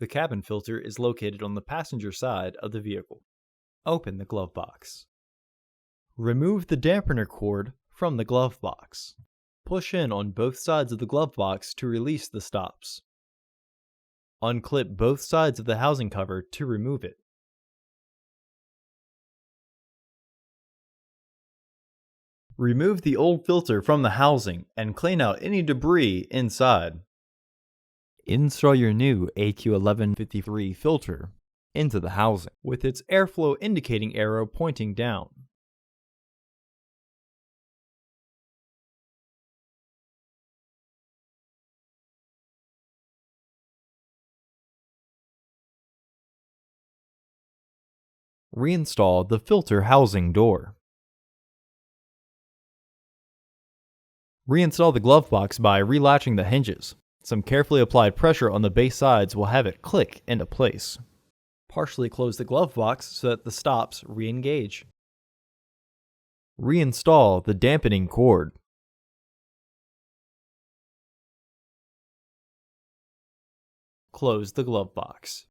The cabin filter is located on the passenger side of the vehicle. Open the glove box. Remove the dampener cord from the glove box. Push in on both sides of the glove box to release the stops. Unclip both sides of the housing cover to remove it. Remove the old filter from the housing and clean out any debris inside. Install your new AQ1153 filter into the housing with its airflow indicating arrow pointing down. Reinstall the filter housing door. Reinstall the glove box by relatching the hinges. Some carefully applied pressure on the base sides will have it click into place. Partially close the glove box so that the stops re-engage. Reinstall the dampening cord. Close the glove box.